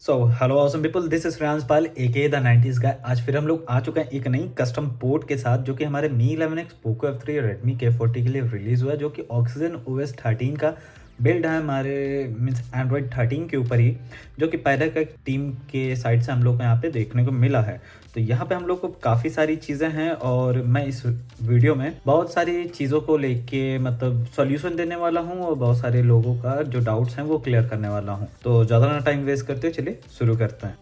So hello awesome people, this is Shreyansh Pal aka the 90s guy. आज फिर हम लोग आ चुके हैं एक नई कस्टम पोर्ट के साथ, जो कि हमारे मी 11X Poco F3 Redmi K40 के लिए रिलीज़ हुआ है, जो कि ऑक्सीजन OS 13 का बिल्ड है हमारे मीन्स एंड्रॉयड 13 के ऊपर ही, जो कि पहले का टीम के साइड से हम लोग को यहाँ पे देखने को मिला है। तो यहाँ पे हम लोग को काफ़ी सारी चीज़ें हैं और मैं इस वीडियो में बहुत सारी चीज़ों को लेके मतलब सॉल्यूशन देने वाला हूँ और बहुत सारे लोगों का जो डाउट्स हैं वो क्लियर करने वाला हूँ। तो ज़्यादा ना टाइम वेस्ट करते हुए चलिए शुरू करते हैं।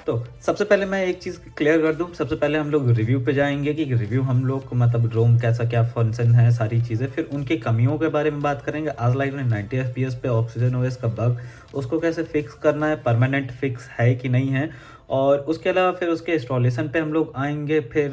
तो सबसे पहले मैं एक चीज़ क्लियर कर दूं, सबसे पहले हम लोग रिव्यू पे जाएंगे कि रिव्यू हम लोग मतलब रोम कैसा क्या फंक्शन है, सारी चीज़ें, फिर उनकी कमियों के बारे में बात करेंगे। आज लाइक 90 FPS पे ऑक्सीजन OS का बग, उसको कैसे फिक्स करना है, परमानेंट फिक्स है कि नहीं है, और उसके अलावा फिर उसके इंस्टॉलेशन पे हम लोग आएंगे, फिर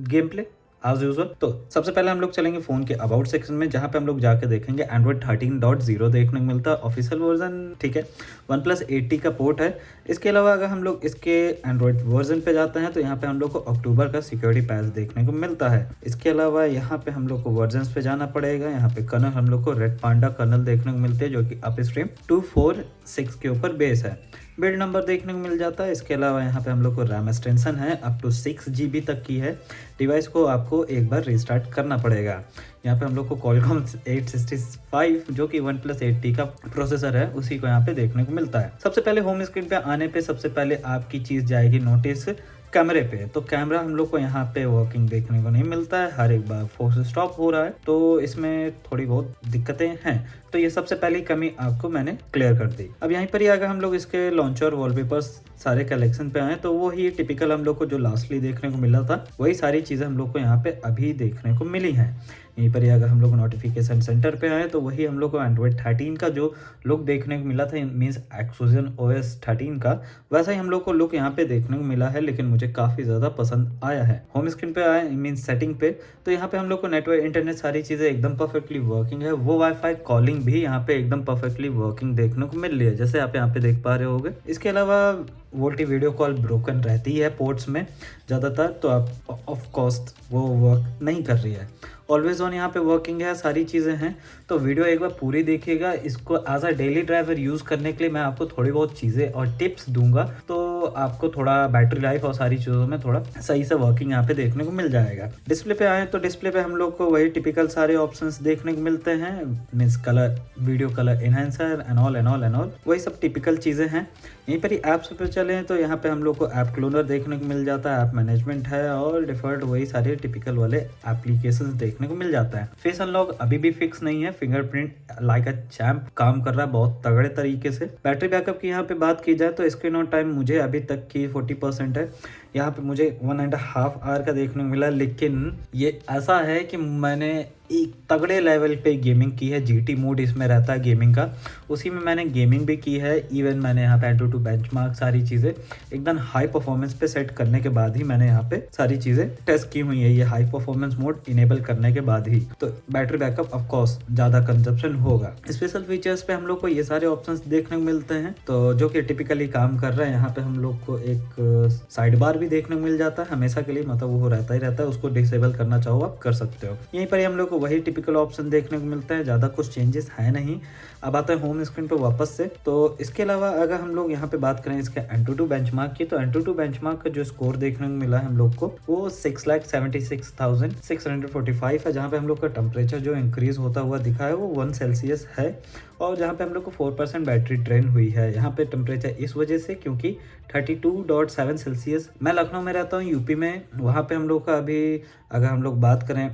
गेम प्ले एज यूजुअल। तो सबसे पहले हम लोग चलेंगे फ़ोन के अबाउट सेक्शन में, जहाँ पे हम लोग जाके देखेंगे एंड्रॉयड 13.0 देखने को मिलता है, ऑफिशियल वर्जन, ठीक है। OnePlus 80 का पोर्ट है। इसके अलावा अगर हम लोग इसके एंड्रॉयड वर्जन पे जाते हैं तो यहाँ पे हम लोग को अक्टूबर का सिक्योरिटी पैच देखने को मिलता है। इसके अलावा यहाँ पे हम लोग को वर्जन पे जाना पड़ेगा। यहाँ पे कर्नल हम लोग को रेड पांडा कर्नल देखने को मिलते हैं, जो कि अपस्ट्रीम 246 के ऊपर बेस है। बिल्ड नंबर देखने को मिल जाता है। इसके अलावा यहाँ पे हम लोग को रैम एक्सटेंशन है, अप टू 6 GB तक की है। डिवाइस को आपको एक बार रिस्टार्ट करना पड़ेगा। यहाँ पे हम लोग को Qualcomm 865 जो कि OnePlus 80 का प्रोसेसर है, उसी को यहाँ पे देखने को मिलता है। सबसे पहले होम स्क्रीन पे आने पे सबसे पहले आपकी चीज़ जाएगी नोटिस कैमरे पे। तो कैमरा हम लोग को यहाँ पे वर्किंग देखने को नहीं मिलता है, हर एक बार फोर्स स्टॉप हो रहा है, तो इसमें थोड़ी बहुत दिक्कतें हैं। तो ये सबसे पहली कमी आपको मैंने क्लियर कर दी। अब यहीं पर ही अगर हम लोग इसके लॉन्चर वॉलपेपर्स सारे कलेक्शन पे आए तो वो ही टिपिकल हम लोग को जो लास्टली देखने को मिला था, वही सारी चीज़ें हम लोग को यहाँ पे अभी देखने को मिली हैं। यहीं पर ही अगर हम लोग नोटिफिकेशन सेंटर पे आए तो वही हम लोग को एंड्रॉयड 13 का जो लुक देखने को मिला था, मीन्स ऑक्सीजन OS 13 का, वैसा ही हम लोग को लुक यहाँ पे देखने को मिला है, लेकिन मुझे काफ़ी ज़्यादा पसंद आया है। होम स्क्रीन पे आए मीन्स सेटिंग पे, तो यहाँ पे हम लोग को नेटवर्क, इंटरनेट, सारी चीज़ें एकदम परफेक्टली वर्किंग है। वो वाईफाई कॉलिंग भी यहाँ पे एकदम परफेक्टली वर्किंग देखने को मिल रही है, जैसे आप यहाँ पे देख पा रहे होगे। इसके अलावा वोल्टी वीडियो कॉल ब्रोकन रहती है पोर्ट्स में ज़्यादातर, तो आप ऑफ कोर्स वो वर्क नहीं कर रही है। ऑलवेज ऑन यहाँ पे वर्किंग है, सारी चीज़ें हैं। तो वीडियो एक बार पूरी देखिएगा। इसको as a daily driver use करने के लिए मैं आपको थोड़ी बहुत चीज़ें और टिप्स दूंगा, तो आपको थोड़ा बैटरी लाइफ और सारी चीज़ों में थोड़ा सही से वर्किंग यहाँ पे देखने को मिल जाएगा। डिस्प्ले पे आए तो डिस्प्ले पे हम लोग को वही टिपिकल सारे ऑप्शंस देखने को मिलते हैं, means colour, video colour enhancer and all वही सब टिपिकल चीज़ें हैं। यहीं पर ही ऐप्स पे चलें तो यहाँ पे हम लोग को ऐप क्लोनर देखने को मिल जाता है, ऐप मैनेजमेंट है, और डिफॉल्ट वही सारे टिपिकल वाले एप्लीकेशंस देखने को मिल जाता है। फेस अनलॉक अभी भी फिक्स नहीं है, फिंगरप्रिंट लाइक अ चैम्प काम कर रहा है बहुत तगड़े तरीके से। बैटरी बैकअप की यहाँ पे बात की जाए तो स्क्रीन ऑन टाइम मुझे अभी तक की 40% है। यहाँ पे मुझे 1.5 आवर का देखने को मिला, लेकिन ये ऐसा है कि मैंने एक तगड़े लेवल पे गेमिंग की है। GT मोड इसमें रहता है गेमिंग का, उसी में मैंने गेमिंग भी की है। इवन मैंने यहाँ पे AnTuTu बेंचमार्क सारी चीज़ें एकदम हाई परफॉर्मेंस पे सेट करने के बाद ही मैंने यहाँ पे सारी चीज़ें टेस्ट की हुई है, ये हाई परफॉर्मेंस मोड इनेबल करने के बाद ही। तो बैटरी बैकअप ऑफ कोर्स ज़्यादा कंजप्शन होगा। स्पेशल फीचर्स पे हम लोग को ये सारे ऑप्शंस देखने को मिलते हैं, तो जो कि टिपिकली काम कर रहे हैं। यहाँ पे हम लोग को एक साइड बार भी देखने को मिल जाता है हमेशा के लिए, मतलब वो रहता ही रहता है, उसको डिसेबल करना चाहो आप कर सकते हो। यहीं पर हम लोग को वही टिपिकल ऑप्शन देखने को मिलता है, ज़्यादा कुछ चेंजेस है नहीं। अब आते हैं होम स्क्रीन पे वापस से। तो इसके अलावा अगर हम लोग यहाँ पे बात करें इसके AnTuTu बेंचमार्क की, तो AnTuTu बेंचमार्क का जो स्कोर देखने को मिला है हम लोग को, वो 6,76,645 है, जहाँ पे हम लोग का टेम्परेचर जो इंक्रीज होता हुआ दिखा है वो 1 सेल्सियस है, और जहाँ पे हम लोग को 4% बैटरी ड्रेन हुई है। यहाँ पे टेम्परेचर इस वजह से क्योंकि 32.7 सेल्सियस, मैं लखनऊ में रहता हूँ यूपी में, वहाँ पे हम लोग का अभी अगर हम लोग बात करें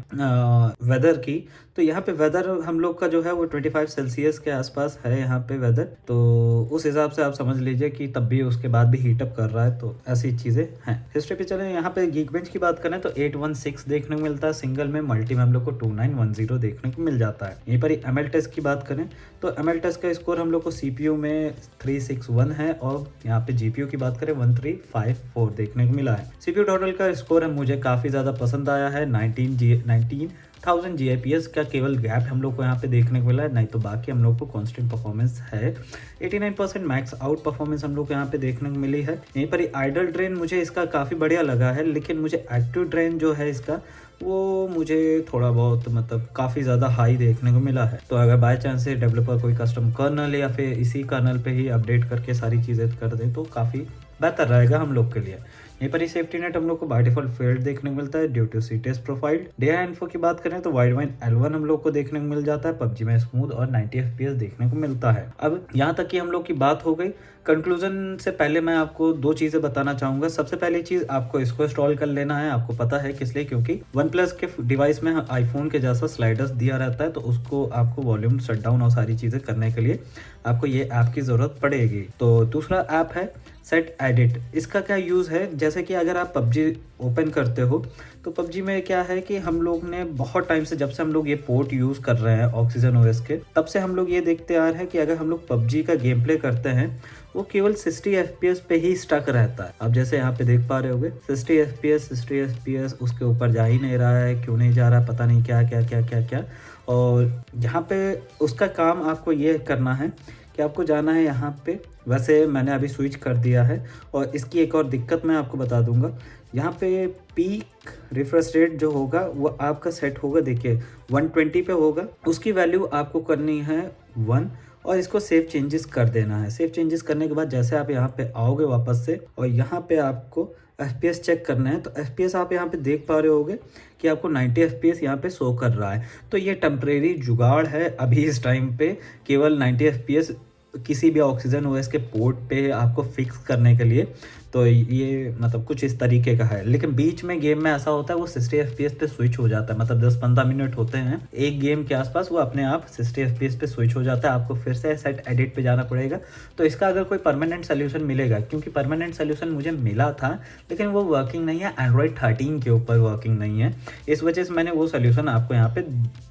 वेदर की, तो यहाँ पे वेदर हम लोग का जो है वो 25 सेल्सियस के आसपास है यहाँ पे वेदर। तो उस हिसाब से आप समझ लीजिए कि तब भी उसके बाद भी हीटअप कर रहा है, तो ऐसी चीज़ें हैं। हिस्ट्री पे चलें, यहाँ पे Geekbench की बात करें तो 816 देखने को मिलता है सिंगल में, मल्टी में हम लोग को 2910 देखने को मिल जाता है। यहीं पर ही ML टेस्ट की बात करें तो ML टेस्ट का स्कोर हम लोग को CPU में 361 है, और यहाँ पे GPU की बात करें 1354 देखने देखने को मिला है। CPU टोटल का स्कोर है मुझे काफ़ी ज़्यादा पसंद आया है। 19,000 GIPS का केवल गैप हम लोग को यहाँ पे देखने को मिला है, नहीं तो बाकी हम लोग को कॉन्स्टेंट परफॉर्मेंस है। 89% मैक्स आउट परफॉर्मेंस हम लोग को यहाँ पे देखने को मिली है। यहीं पर ही आइडल ड्रेन मुझे इसका काफ़ी बढ़िया लगा है, लेकिन मुझे एक्टिव ड्रेन जो है इसका वो मुझे थोड़ा बहुत मतलब काफ़ी ज़्यादा हाई देखने को मिला है। तो अगर बाय चांस से डेवलपर कोई कस्टम कर्नल या फिर इसी कर्नल पे ही अपडेट करके सारी चीज़ें कर दें तो काफ़ी बेहतर रहेगा हम लोग के लिए। यहीं पर ही सेफ्टी नेट हम लोग को बाय डिफॉल्ट फेल्ड देखने को मिलता है due to CTS profile. DI info की बात करें तो वाइड वाइन L1 हम लोग को देखने को मिल जाता है। PUBG में स्मूथ और 90 FPS देखने को मिलता है। अब यहाँ तक कि हम लोग की बात हो गई। कंक्लूजन से पहले मैं आपको दो चीज़ें बताना चाहूँगा। सबसे पहली चीज़, आपको इसको इंस्टॉल कर लेना है। आपको पता है किस लिए, क्योंकि OnePlus के डिवाइस में आईफोन के जैसा स्लाइडर्स दिया रहता है, तो उसको आपको वॉल्यूम शट डाउन और सारी चीज़ें करने के लिए आपको ये ऐप की ज़रूरत पड़ेगी। तो दूसरा ऐप है सेट एडिट। इसका क्या यूज़ है, जैसे कि अगर आप PUBG ओपन करते हो तो PUBG में क्या है कि हम लोग ने बहुत टाइम से, जब से हम लोग ये पोर्ट यूज़ कर रहे हैं ऑक्सीजन OS के, तब से हम लोग ये देखते आ रहे हैं कि अगर हम लोग PUBG का गेम प्ले करते हैं वो केवल 60 FPS पे ही स्टक रहता है। अब जैसे यहाँ पे देख पा रहे होगे 60 FPS उसके ऊपर जा ही नहीं रहा है। क्यों नहीं जा रहा पता नहीं, क्या क्या क्या क्या क्या। और यहाँ पे उसका काम आपको ये करना है कि आपको जाना है यहाँ पे। वैसे मैंने अभी स्विच कर दिया है। और इसकी एक और दिक्कत मैं आपको बता दूंगा, यहाँ पे पीक रिफ्रेश रेट जो होगा वो आपका सेट होगा, देखिए 120 पे होगा। उसकी वैल्यू आपको करनी है 1 और इसको सेव चेंजेस कर देना है। सेव चेंजेस करने के बाद जैसे आप यहाँ पे आओगे वापस से और यहाँ पे आपको FPS चेक करना है, तो FPS आप यहाँ पे देख पा रहे होगे कि आपको 90 FPS यहाँ पे शो कर रहा है। तो ये टेम्परेरी जुगाड़ है अभी इस टाइम पे, केवल 90 FPS किसी भी ऑक्सीजन OS के पोर्ट पे आपको फिक्स करने के लिए। तो ये मतलब कुछ इस तरीके का है, लेकिन बीच में गेम में ऐसा होता है वो 60 FPS पे स्विच हो जाता है। मतलब 10-15 मिनट होते हैं एक गेम के आसपास, वो अपने आप 60 FPS पे स्विच हो जाता है। आपको फिर से सेट एडिट पे जाना पड़ेगा। तो इसका अगर कोई परमानेंट सोल्यूशन मिलेगा, क्योंकि परमानेंट सोल्यूशन मुझे मिला था लेकिन वो वर्किंग नहीं है, एंड्रॉयड 13 के ऊपर वर्किंग नहीं है, इस वजह से मैंने वो सोल्यूशन आपको यहाँ पे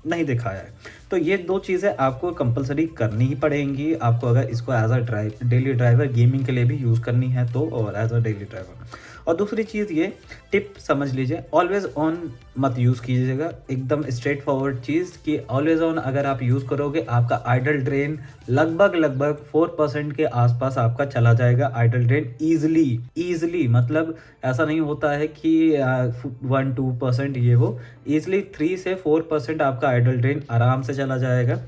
नहीं दिखाया है। तो ये दो चीज़ें आपको कंपलसरी करनी ही पड़ेंगी आपको, अगर इसको as a daily driver gaming के लिए भी यूज़ करनी है तो, और एज अ डेली ड्राइवर। और दूसरी चीज़, ये टिप समझ लीजिए, ऑलवेज ऑन मत यूज़ कीजिएगा। एकदम स्ट्रेट फॉरवर्ड चीज़ कि ऑलवेज ऑन अगर आप यूज़ करोगे आपका आइडल ड्रेन लगभग 4% के आसपास आपका चला जाएगा। आइडल ड्रेन ईजिली, मतलब ऐसा नहीं होता है कि 1-2% ये वो, ईजिली 3 से 4% आपका आइडल ड्रेन आराम से चला जाएगा।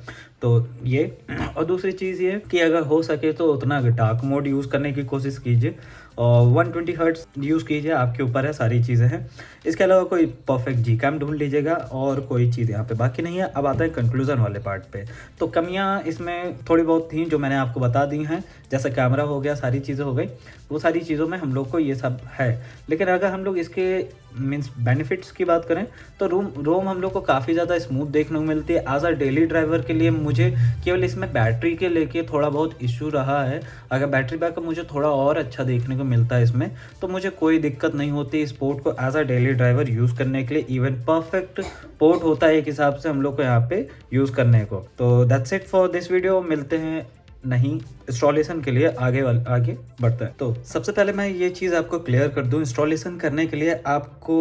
तो ये, और दूसरी चीज़ ये कि अगर हो सके तो उतना डार्क मोड यूज़ करने की कोशिश कीजिए और 120 हर्ट्ज यूज़ कीजिए, आपके ऊपर है, सारी चीज़ें हैं। इसके अलावा कोई परफेक्ट Gcam ढूंढ लीजिएगा और कोई चीज़ यहाँ पे बाकी नहीं है। अब आता है कंक्लूजन वाले पार्ट पे। तो कमियाँ इसमें थोड़ी बहुत थी जो मैंने आपको बता दी हैं, जैसे कैमरा हो गया, सारी चीज़ें हो गई, वो सारी चीज़ों में हम लोग को ये सब है। लेकिन अगर हम लोग इसके मीन्स बेनिफिट्स की बात करें तो रोम हम लोग को काफ़ी ज़्यादा स्मूथ देखने को मिलती है। एज अ डेली ड्राइवर के लिए मुझे केवल इसमें बैटरी के लेके थोड़ा बहुत इशू रहा है। अगर बैटरी बैकअप मुझे थोड़ा और अच्छा देखने को मिलता है इसमें, तो मुझे कोई दिक्कत नहीं होती इस पोर्ट को as a daily driver use करने के लिए। इवन परफेक्ट पोर्ट होता है एक हिसाब से हम लोग को यहाँ पे यूज़ करने को। तो that's it for this video. मिलते हैं नहीं इंस्टॉलेशन के लिए आगे बढ़ते हैं। तो सबसे पहले मैं ये चीज़ आपको क्लियर कर दूं, इंस्टॉलेशन करने के लिए आपको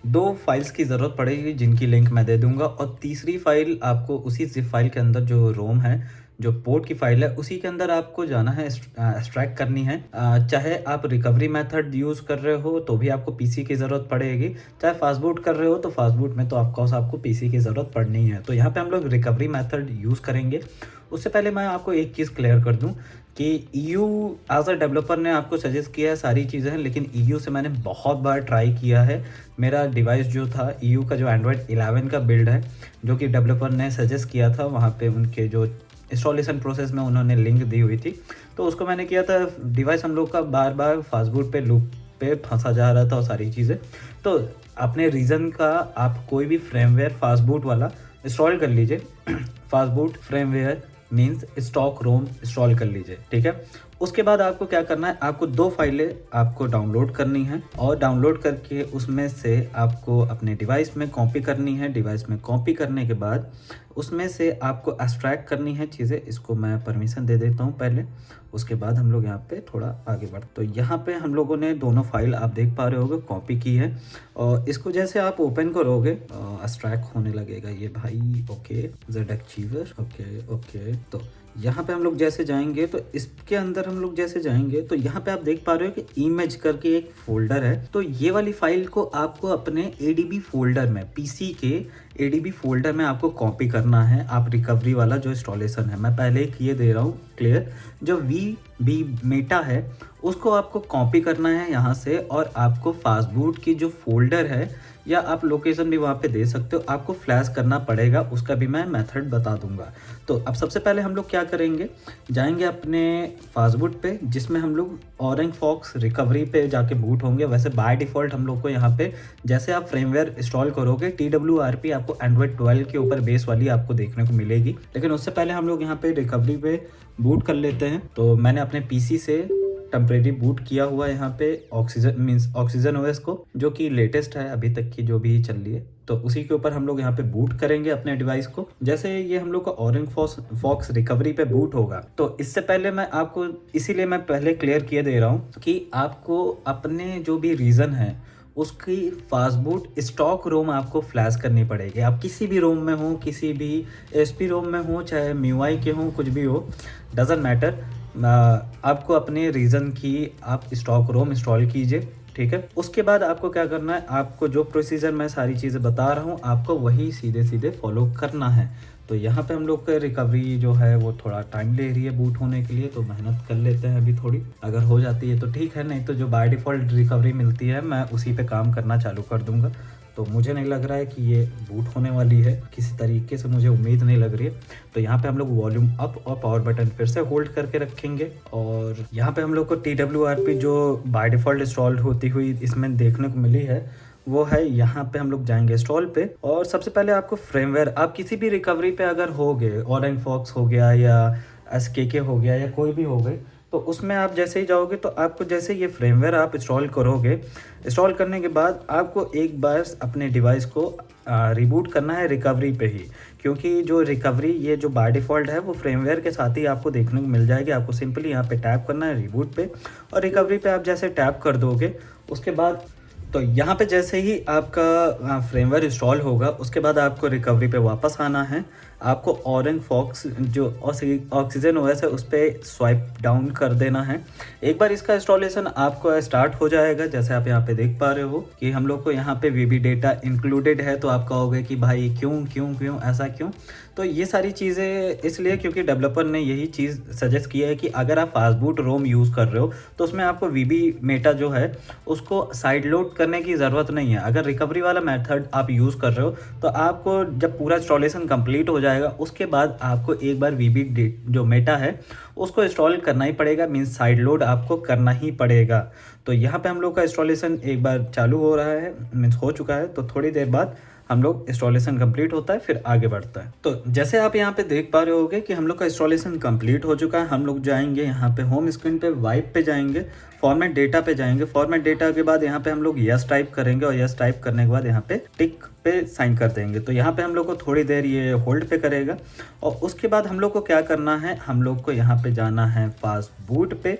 2 फाइल्स की ज़रूरत पड़ेगी जिनकी लिंक मैं दे दूंगा, और तीसरी फाइल आपको उसी जिप फाइल के अंदर जो रोम है, जो पोर्ट की फाइल है, उसी के अंदर आपको जाना है, एक्सट्रैक्ट करनी है। चाहे आप रिकवरी मेथड यूज़ कर रहे हो तो भी आपको पीसी की ज़रूरत पड़ेगी, चाहे फास्ट बूट कर रहे हो तो फास्ट बूट में तो ऑफकोर्स आपको पीसी की ज़रूरत पड़नी है। तो यहाँ पे हम लोग रिकवरी मेथड यूज़ करेंगे। उससे पहले मैं आपको एक चीज़ क्लियर कर दूं कि EU एज अ डेवलपर ने आपको सजेस्ट किया है सारी चीज़ें हैं, लेकिन EU से मैंने बहुत बार ट्राई किया है। मेरा डिवाइस जो था EU का जो एंड्रॉयड 11 का बिल्ड है, जो कि डेवलपर ने सजेस्ट किया था, वहाँ पे उनके जो इंस्टॉलेशन प्रोसेस में उन्होंने लिंक दी हुई थी, तो उसको मैंने किया था। डिवाइस हम लोग का बार बार फास्ट बूट पे लूप पे फंसा जा रहा था और सारी चीज़ें। तो अपने रीज़न का आप कोई भी फ्रेमवेयर फास्ट बूट वाला इंस्टॉल कर लीजिए। Fast boot firmware means stock ROM install कर लीजिए, ठीक है। उसके बाद आपको क्या करना है, आपको 2 फाइलें आपको डाउनलोड करनी है और डाउनलोड करके उसमें से आपको अपने डिवाइस में कॉपी करनी है। डिवाइस में कॉपी करने के बाद उसमें से आपको एक्सट्रैक्ट करनी है चीज़ें। इसको मैं परमिशन दे देता हूँ पहले, उसके बाद हम लोग यहाँ पे थोड़ा आगे बढ़ते। तो यहाँ पे हम लोगों ने दोनों फाइल आप देख पा रहे होगे कॉपी की है और इसको जैसे आप ओपन करोगे एक्सट्रैक्ट होने लगेगा ये भाई। Okay ZArchiver, okay. तो यहाँ पे हम लोग जैसे जाएंगे तो इसके अंदर हम लोग जैसे जाएंगे तो यहाँ पे आप देख पा रहे हो कि इमेज करके एक फोल्डर है। तो ये वाली फाइल को आपको अपने ADB फोल्डर में, PC के ADB फोल्डर में आपको कॉपी करना है। आप रिकवरी वाला जो इंस्टॉलेशन है, मैं पहले ही किए दे रहा हूँ क्लियर, जो VB मेटा है उसको आपको कॉपी करना है यहाँ से और आपको फास्टबूट की जो फोल्डर है या आप लोकेशन भी वहाँ पे दे सकते हो, आपको फ्लैश करना पड़ेगा। उसका भी मैं मेथड बता दूंगा। तो अब सबसे पहले हम लोग क्या करेंगे, जाएंगे अपने फास्टबूट पे जिसमें हम लोग ऑरेंज फॉक्स रिकवरी पे जाके बूट होंगे। वैसे बाय डिफ़ॉल्ट हम लोग को यहाँ पे जैसे आप फ्रेमवेयर इंस्टॉल करोगे TWRP आपको एंड्रॉयड 12 के ऊपर बेस वाली आपको देखने को मिलेगी, लेकिन उससे पहले हम लोग यहाँ पे रिकवरी पे बूट कर लेते हैं। तो मैंने अपने PC से टेम्परेरी बूट किया हुआ यहाँ पे ऑक्सीजन OS को, जो कि लेटेस्ट है अभी तक की जो भी चल रही है। तो उसी के ऊपर हम लोग यहाँ पे बूट करेंगे अपने डिवाइस को। जैसे ये हम लोग का ऑरेंज फॉक्स रिकवरी पे बूट होगा तो इससे पहले मैं आपको, इसीलिए मैं पहले क्लियर किए दे रहा हूँ कि आपको अपने जो भी रीजन है उसकी फास्टबूट स्टॉक रोम आपको फ्लैश करनी पड़ेगी। आप किसी भी रोम में हो, किसी भी SP रोम में हो, चाहे MIUI के हो, कुछ भी हो, डजेंट मैटर, आपको अपने रीजन की आप स्टॉक रोम इंस्टॉल कीजिए, ठीक है। उसके बाद आपको क्या करना है, आपको जो प्रोसीजर मैं सारी चीज़ें बता रहा हूँ आपको वही सीधे सीधे फॉलो करना है। तो यहाँ पे हम लोग का रिकवरी जो है वो थोड़ा टाइम ले रही है बूट होने के लिए, तो मेहनत कर लेते हैं अभी थोड़ी। अगर हो जाती है तो ठीक है, नहीं तो जो बाय डिफ़ॉल्ट रिकवरी मिलती है मैं उसी पे काम करना चालू कर दूँगा। तो मुझे नहीं लग रहा है कि ये बूट होने वाली है किसी तरीके से, मुझे उम्मीद नहीं लग रही है। तो यहाँ पे हम लोग वॉल्यूम अप और पावर बटन फिर से होल्ड करके रखेंगे और यहाँ पे हम लोग को TWRP जो बाय डिफ़ॉल्ट इंस्टॉल होती हुई इसमें देखने को मिली है वो है। यहाँ पे हम लोग जाएंगे इंस्टॉल पे और सबसे पहले आपको फ्रेमवेयर, आप किसी भी रिकवरी पे अगर हो गए, ऑरेंज फॉक्स हो गया या SKK हो गया या कोई भी हो गए, तो उसमें आप जैसे ही जाओगे तो आपको जैसे ये फ्रेमवेयर आप इंस्टॉल करोगे, इंस्टॉल करने के बाद आपको एक बार अपने डिवाइस को रिबूट करना है रिकवरी पे ही, क्योंकि जो रिकवरी ये जो बाय डिफ़ॉल्ट है वो फ्रेमवेयर के साथ ही आपको देखने को मिल जाएगी। आपको सिंपली यहाँ पे टैप करना है रिबूट पे और रिकवरी पे आप जैसे टैप कर दोगे उसके बाद तो यहाँ पे जैसे ही आपका फ्रेमवेयर इंस्टॉल होगा उसके बाद आपको रिकवरी पे वापस आना है। आपको ऑरेंज फॉक्स जो ऑक्सीजन OS है उस पर स्वाइप डाउन कर देना है। एक बार इसका इंस्टॉलेशन आपको स्टार्ट हो जाएगा, जैसे आप यहाँ पे देख पा रहे हो कि हम लोग को यहाँ पे VB डेटा इंक्लूडेड है। तो आप कहोगे कि भाई क्यों ऐसा क्यों? तो ये सारी चीज़ें इसलिए क्योंकि डेवलपर ने यही चीज़ सजेस्ट किया है कि अगर आप फास्टबूट रोम यूज़ कर रहे हो तो उसमें आपको VB मेटा जो है उसको साइड लोड करने की ज़रूरत नहीं है। अगर रिकवरी वाला मेथड आप यूज़ कर रहे हो तो आपको जब पूरा इंस्टॉलेशन कंप्लीट हो जाएगा उसके बाद आपको एक बार VB जो मेटा है उसको इंस्टॉल करना ही पड़ेगा, मीन्स साइड लोड आपको करना ही पड़ेगा। तो यहाँ पे हम लोग का इंस्टॉलेशन एक बार चालू हो रहा है, मीन्स हो चुका है। तो थोड़ी देर बाद हम लोग इंस्टॉलेशन कंप्लीट होता है फिर आगे बढ़ता है। तो जैसे आप यहाँ पे देख पा रहे होगे कि हम लोग का इंस्टॉलेशन कंप्लीट हो चुका है। हम लोग जाएंगे यहाँ पे होम स्क्रीन पे, वाइप पे जाएंगे, फॉर्मेट डेटा पे जाएंगे। फॉर्मेट डेटा के बाद यहाँ पे हम लोग यस टाइप करेंगे और यस टाइप करने के बाद यहाँ पे टिक पे साइन कर देंगे। तो यहाँ पे हम लोग को थोड़ी देर ये होल्ड पे करेगा और उसके बाद हम लोग को क्या करना है, हम लोग को यहाँ पे जाना है फास्टबूट पे।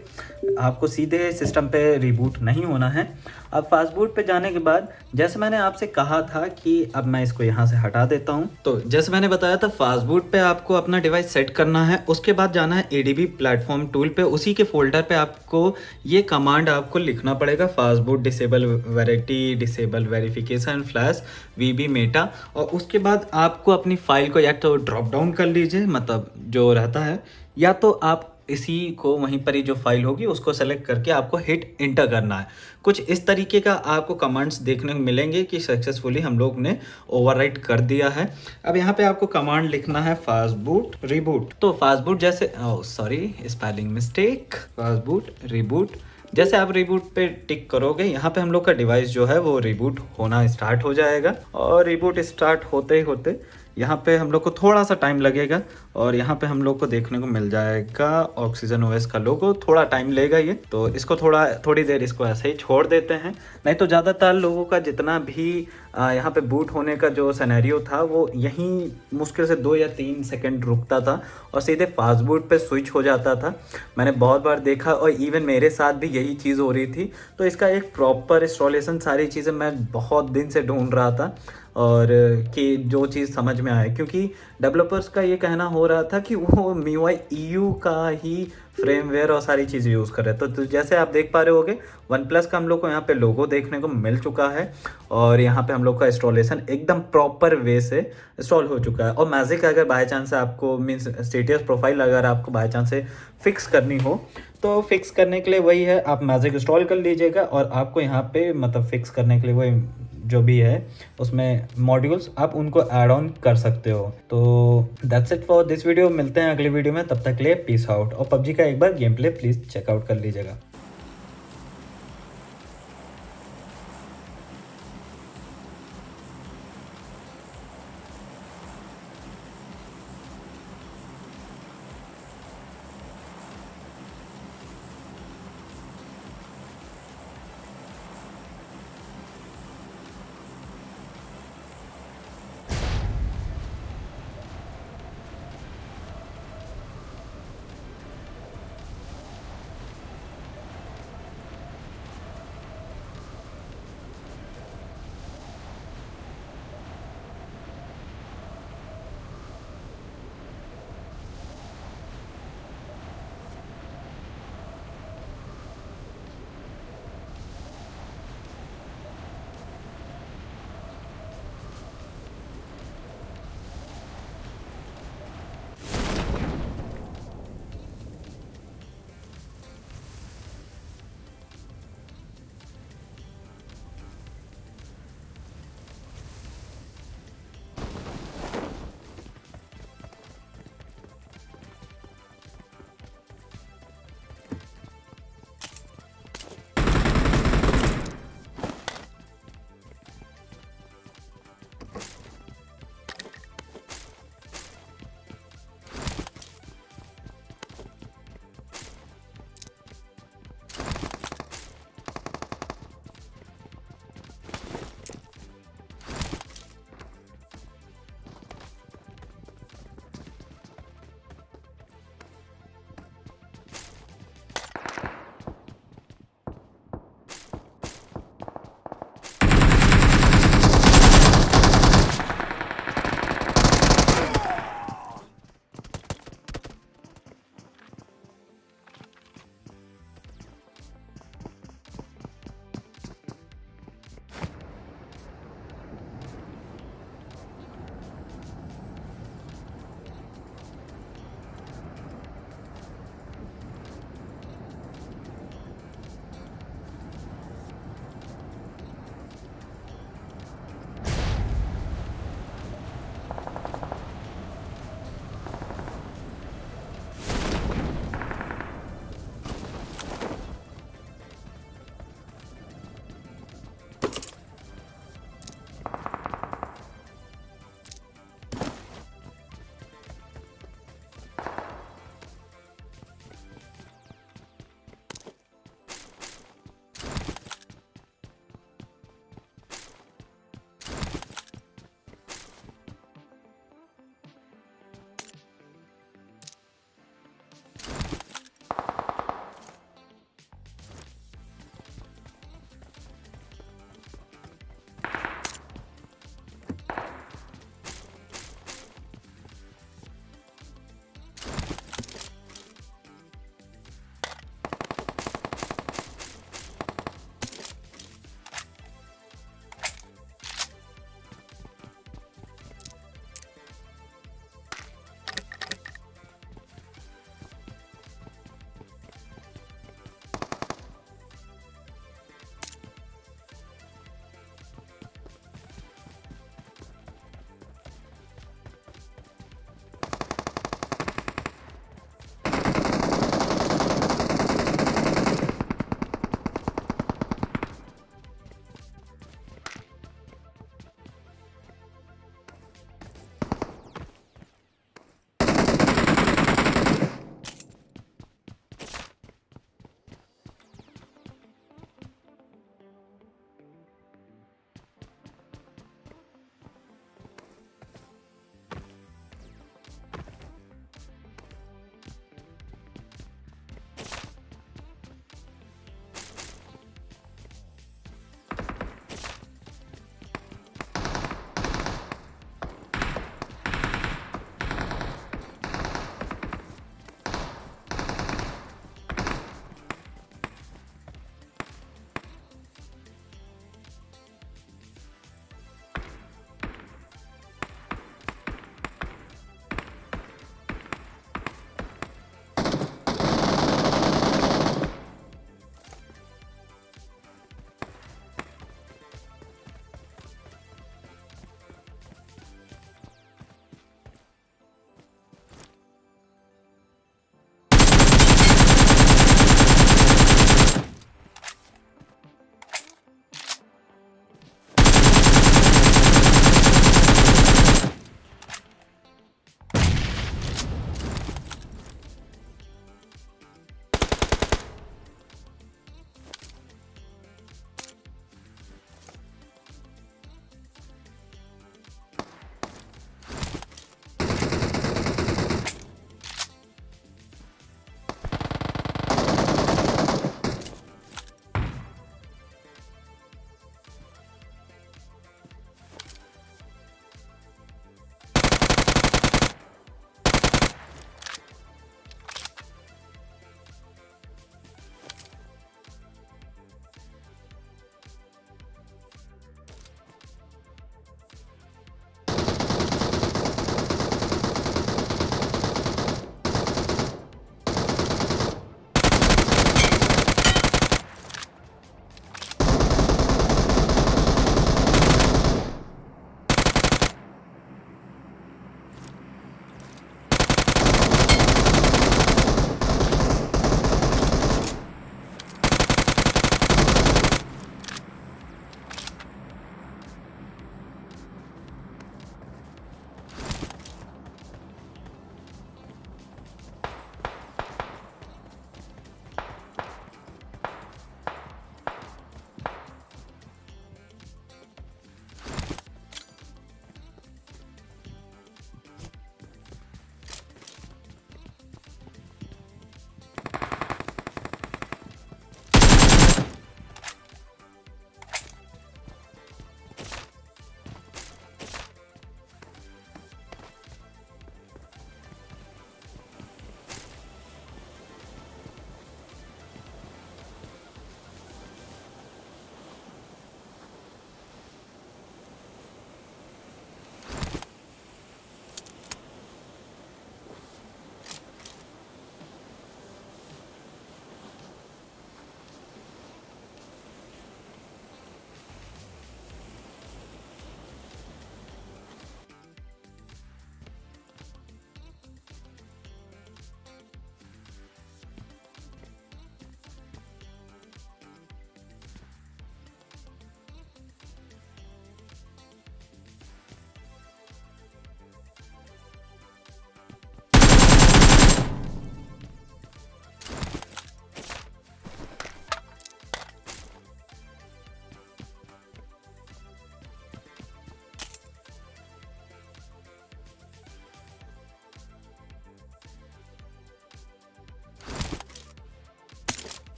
आपको सीधे सिस्टम पे रिबूट नहीं होना है। अब फास्टबूट पे जाने के बाद जैसे मैंने आपसे कहा था कि अब मैं इसको यहाँ से हटा देता हूँ। तो जैसे मैंने बताया था फास्टबूट पे आपको अपना डिवाइस सेट करना है, उसके बाद जाना है ADB प्लेटफॉर्म टूल पे। उसी के फोल्डर पे आपको ये कमांड आपको लिखना पड़ेगा, fastboot disable variety disable verification flash VB Meta. और उसके बाद आपको अपनी फाइल को या तो ड्रॉप डाउन कर लीजिए, मतलब जो रहता है, या तो आप इसी को वहीं पर ही जो फाइल होगी उसको सेलेक्ट करके आपको हिट इंटर करना है। कुछ इस तरीके का आपको कमांड्स देखने को मिलेंगे कि सक्सेसफुली हम लोग ने ओवरराइट कर दिया है। अब यहाँ पे आपको कमांड लिखना है फास्टबूट रिबूट। तो फास्टबूट जैसे sorry spelling mistake, fastboot reboot जैसे आप रिबूट पे टिक करोगे यहाँ पे हम लोग का डिवाइस जो है वो रिबूट होना स्टार्ट हो जाएगा। और रिबूट स्टार्ट होते ही होते यहाँ पे हम लोग को थोड़ा सा टाइम लगेगा और यहाँ पे हम लोग को देखने को मिल जाएगा ऑक्सीजन ओएस का लोगो। थोड़ा टाइम लेगा ये, तो इसको थोड़ी देर इसको ऐसे ही छोड़ देते हैं। नहीं तो ज़्यादातर लोगों का जितना भी यहाँ पे बूट होने का जो सिनेरियो था वो यहीं मुश्किल से 2 या 3 सेकंड रुकता था और सीधे फास्ट बूट पे स्विच हो जाता था। मैंने बहुत बार देखा और इवन मेरे साथ भी यही चीज़ हो रही थी। तो इसका एक प्रॉपर इंस्टॉलेशन, सारी चीज़ें मैं बहुत दिन से ढूंढ रहा था और कि जो चीज़ समझ में आए, क्योंकि डेवलपर्स का ये कहना हो रहा था कि वो MIUI EU का ही फ्रेमवेयर और सारी चीज़ें यूज़ कर रहे हैं। तो जैसे आप देख पा रहे होगे वन प्लस का हम लोग को यहाँ पे लोगो देखने को मिल चुका है और यहाँ पे हम लोग का इंस्टॉलेशन एकदम प्रॉपर वे से इंस्टॉल हो चुका है। और मैजिक अगर बाय चांस आपको मीन्स स्टेटस प्रोफाइल अगर आपको बाय चांस से फिक्स करनी हो तो फिक्स करने के लिए वही है, आप मैजिक इंस्टॉल कर लीजिएगा और आपको यहाँ पे मतलब फिक्स करने के लिए वही जो भी है उसमें मॉड्यूल्स आप उनको ऐड ऑन कर सकते हो। तो that's it for this video. मिलते हैं अगली वीडियो में, तब तक के लिए पीस आउट। और पबजी का एक बार गेम प्ले प्लीज़ चेकआउट कर लीजिएगा।